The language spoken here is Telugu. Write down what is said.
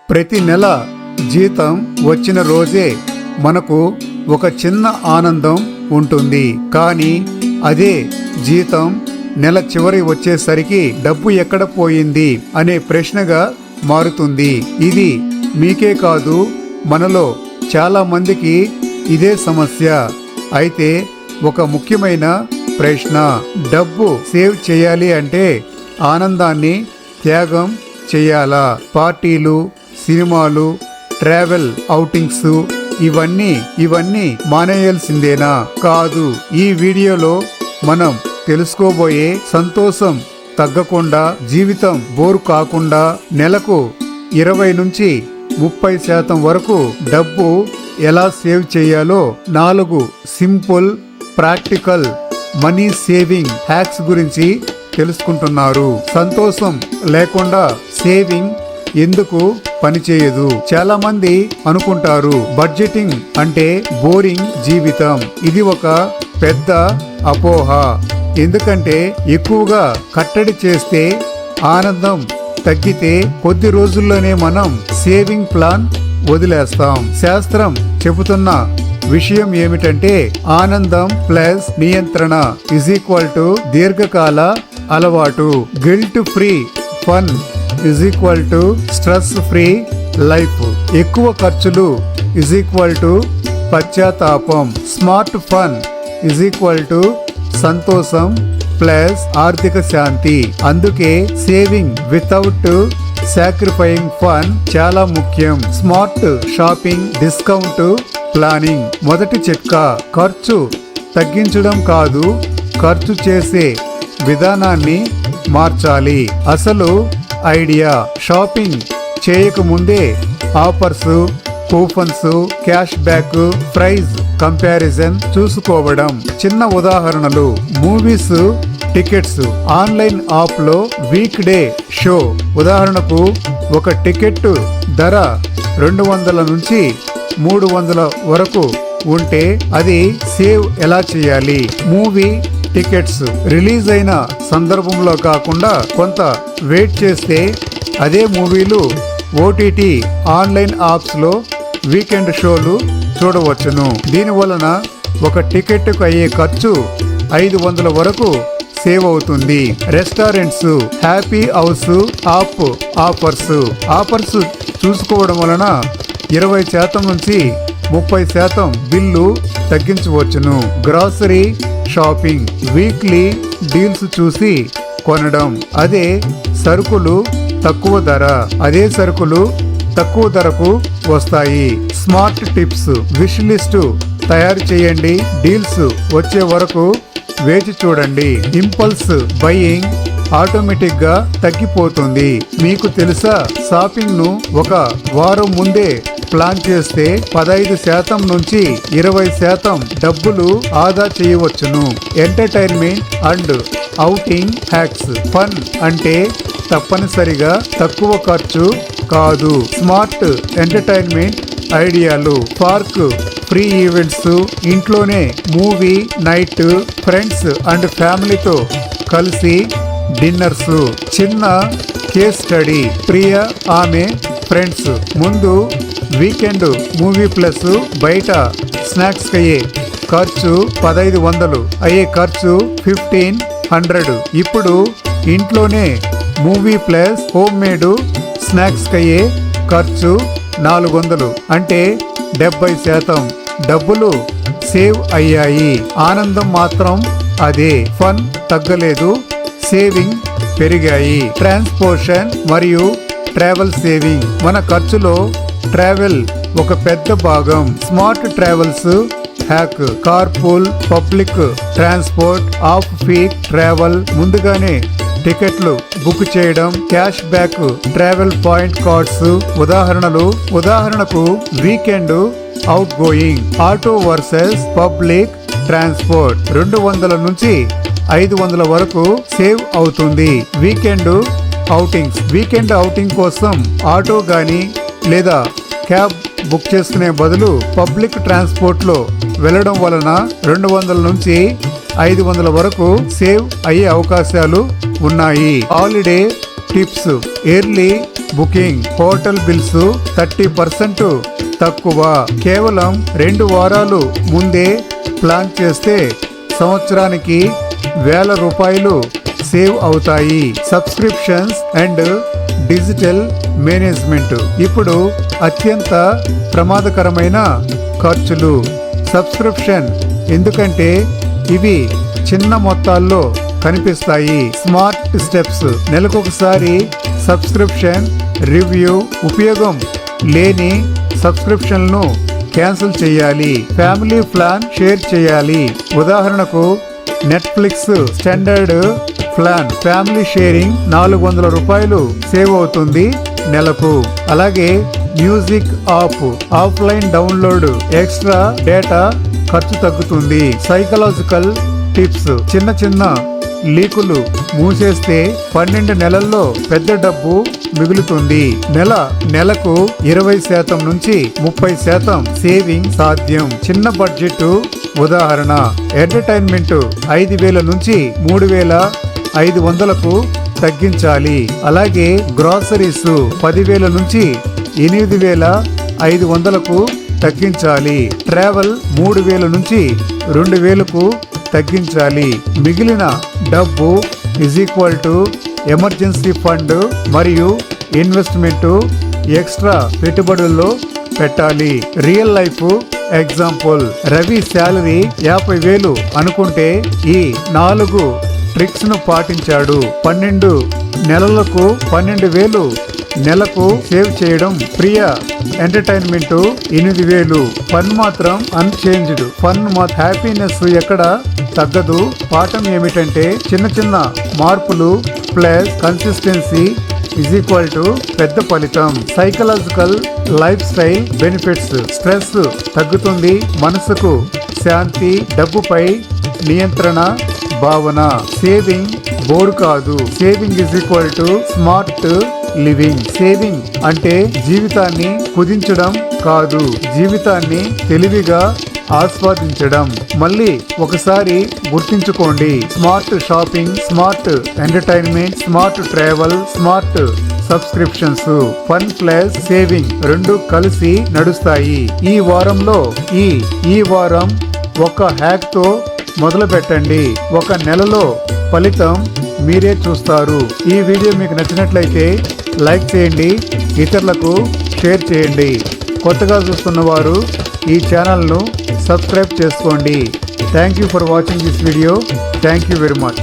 ప్రతి నెల జీతం వచ్చిన రోజే మనకు ఒక చిన్న ఆనందం ఉంటుంది. కానీ అదే జీతం నెల చివరి వచ్చేసరికి డబ్బు ఎక్కడ పోయింది అనే ప్రశ్నగా మారుతుంది. ఇది మీకే కాదు, మనలో చాలా మందికి ఇదే సమస్య. అయితే ఒక ముఖ్యమైన ప్రశ్న, డబ్బు సేవ్ చేయాలి అంటే ఆనందాన్ని త్యాగం చేయాలా? పార్టీలు, సినిమాలు, ట్రావెల్ ఔటింగ్స్ ఇవన్నీ మానేయాల్సిందేనా? కాదు. ఈ వీడియోలో మనం తెలుసుకోబోయే సంతోషం తగ్గకుండా, జీవితం బోరు కాకుండా నెలకు 20 నుంచి 30% వరకు డబ్బు ఎలా సేవ్ చేయాలో 4 simple practical money saving hacks గురించి తెలుసుకుంటున్నారు. సంతోషం లేకుండా సేవింగ్ ఎందుకు పనిచేయదు? చాలా మంది అనుకుంటారు బడ్జెటింగ్ అంటే బోరింగ్ జీవితం. ఇది ఒక పెద్ద అపోహ. ఎందుకంటే ఎక్కువగా కట్టడి చేస్తే ఆనందం తగ్గితే కొద్ది రోజుల్లోనే మనం సేవింగ్ ప్లాన్ వదిలేస్తాం. శాస్త్రం చెబుతున్న విషయం ఏమిటంటే ఆనందం ప్లస్ నియంత్రణ = దీర్ఘకాల అలవాటు. Guilt free fun = stress free life. ఎక్కువ ఖర్చులు = పశ్చాత్తాపం. స్మార్ట్ ఫన్ = సంతోషం ప్లస్ ఆర్థిక శాంతి. అందుకే సేవింగ్ వితౌట్ సాక్రిఫైయింగ్ ఫన్ చాలా ముఖ్యం. Smart shopping, discount planning. మొదటి చిట్కా, ఖర్చు తగ్గించడం కాదు, ఖర్చు చేసే విధానాన్ని మార్చాలి. అసలు ఐడియా, షాపింగ్ చేయకముందే offers, coupons, cash back, price comparison చూసుకోవడం. చిన్న ఉదాహరణలు, మూవీస్ టికెట్స్. ఆన్లైన్ యాప్ లో వీక్ డే షో. ఉదాహరణకు ఒక టికెట్ ధర 200 నుంచి 300 వరకు ఉంటే అది సేవ్ ఎలా చేయాలి? మూవీ టికెట్స్ రిలీజ్ అయిన సందర్భంలో కాకుండా కొంత వెయిట్ చేస్తే అదే మూవీలు ఓటీటీ, ఆన్లైన్ యాప్స్ లో వీకెండ్ షోలు చూడవచ్చును. దీని వలన ఒక టికెట్కు అయ్యే ఖర్చు 500 వరకు సేవ్ అవుతుంది. Restaurants, happy house app offers చూసుకోవడం వలన 20% నుంచి 30% బిల్లు తగ్గించవచ్చును. గ్రాసరీ షాపింగ్, వీక్లీ డీల్స్ చూసి కొనడం. అదే సరుకులు తక్కువ ధరకు వస్తాయి. స్మార్ట్ టిప్స్, విష్ లిస్ట్ తయారు చేయండి. డీల్స్ వచ్చే వరకు వేచి చూడండి. ఇంపల్స్ బయింగ్ ఆటోమేటిక్ గా తగ్గిపోతుంది. మీకు తెలుసా, షాపింగ్ ను ఒక వారం ముందే ప్లాన్ చేస్తే 15% నుంచి 20% డబ్బులు ఆదా చేయవచ్చును. Entertainment and outing hacks. Fun అంటే తప్పనిసరిగా తక్కువ ఖర్చు కాదు. స్మార్ట్ ఎంటర్టైన్మెంట్ ఐడియాలు, పార్క్ ఫ్రీ ఈవెంట్స్, ఇంట్లోనే మూవీ నైట్, ఫ్రెండ్స్ అండ్ ఫ్యామిలీతో కలిసి డిన్నర్స్. చిన్న కేస్ స్టడీ, ప్రియ ఆమె ఫ్రెండ్స్ ముందు వీకెండ్ మూవీ ప్లస్ బయట స్నాక్స్ అయ్యే ఖర్చు 1500, అయ్యే ఖర్చు 1500. ఇప్పుడు ఇంట్లోనే movie plus home made snacks అయ్యే ఖర్చు 400, అంటే 70% డబ్బులు సేవ్ అయ్యాయి. ఆనందం మాత్రం అదే. ఫన్ తగ్గలేదు, సేవింగ్ పెరిగాయి. ట్రాన్స్పోర్టేషన్ మరియు ట్రావెల్ సేవింగ్. మన ఖర్చులో ట్రావెల్ ఒక పెద్ద భాగం. Smart travels hack, carpool, public transport, off peak travel, ముందుగానే టికెట్లు బుక్ చేయడం, cash back, travel point cards. ఉదాహరణకు weekend out going, auto versus public transport 200 నుంచి 500 వరకు సేవ్ అవుతుంది. వీకెండ్ అవుటింగ్ కోసం ఆటో గాని లేదా క్యాబ్ బుక్ చేసుకునే బదులు పబ్లిక్ ట్రాన్స్పోర్ట్ లో వెళ్లడం వలన 200 నుంచి 500 వరకు సేవ్ అయ్యే అవకాశాలు ఉన్నాయి. Holiday tips. Early booking. Hotel bills 30% తక్కువ. కేవలం 2 వారాలు ముందే ప్లాన్ చేస్తే సంవత్సరానికి ₹1000 సేవ్ అవుతాయి. Subscriptions and digital management. ఇప్పుడు అత్యంత ప్రమాదకరమైన ఖర్చులు. సబ్స్క్రిప్షన్. ఎందుకంటే ఇవి చిన్న మొత్తాల్లో కనిపిస్తాయి. Smart steps. నెలకొకసారి సబ్స్క్రిప్షన్ రివ్యూ. ఉపయోగం లేని సబ్స్క్రిప్షన్లను క్యాన్సిల్ చేయాలి. ఫ్యామిలీ ప్లాన్ షేర్ చేయాలి. ఉదాహరణకు Netflix standard plan family sharing ₹400 save అవుతుంది నెలకు. అలాగే music offline download. Extra data ఖర్చు తగ్గుతుంది. Psychological tips. చిన్న చిన్న లీకులు మూసేస్తే 12 నెలల్లో పెద్ద డబ్బు మిగులుతుంది. నెలకు 20% నుంచి 30% సేవింగ్ సాధ్యం. చిన్న బడ్జెట్. ఉదాహరణ ఎంటర్టైన్మెంట్ 5,000 నుంచి 3,500కు తగ్గించాలి. అలాగే గ్రాసరీస్ 10,000 నుంచి 8,500కు తగ్గించాలి. ట్రావెల్ 3,000 నుంచి 2,000కు తగ్గించాలి. మిగిలిన డబ్బు ఎమర్జెన్సీ ఫండ్ మరియు ఇన్వెస్ట్మెంట్ ఎక్స్ట్రా పెట్టుబడుల్లో పెట్టాలి. Real life example. Ravi salary 50,000 అనుకుంటే ఈ 4 ట్రిక్స్ ను పాటించాడు. 12 నెలలకు 12,000 నెలకు సేవ్ చేయడం. ప్రియ ఎంటర్టైన్మెంట్ 8,000. ఫన్ మాత్రం అన్చేంజ్డ్. హ్యాపీనెస్ ఎక్కడ తగ్గదు. పాఠం ఏమిటంటే చిన్న చిన్న మార్పులు ప్లస్ కన్సిస్టెన్సీ పెద్ద ఫలితం. Psychological lifestyle benefits. Stress తగ్గుతుంది. మనసుకు శాంతి. డబ్బుపై నియంత్రణ భావన. సేవింగ్ బోర్డు కాదు. Saving smart living. సేవింగ్ అంటే జీవితాన్ని కుదించడం కాదు, జీవితాన్ని తెలివిగా ఆస్వాదించడం. మళ్ళీ ఒకసారి గుర్తించుకోండి. Smart shopping, smart entertainment, smart travel, smart subscriptions. Fun plus saving 2 కలిసి నడుస్తాయి. ఈ వారం ఒక హ్యాక్ తో మొదలు పెట్టండి. 1 నెలలో ఫలితం మీరే చూస్తారు. ఈ వీడియో మీకు నచ్చినట్లయితే లైక్ చేయండి, ఇతరులకు షేర్ చేయండి. కొత్తగా చూస్తున్న వారు ఈ ఛానల్ను సబ్స్క్రైబ్ చేసుకోండి. Thank you for watching this video. Thank you very much.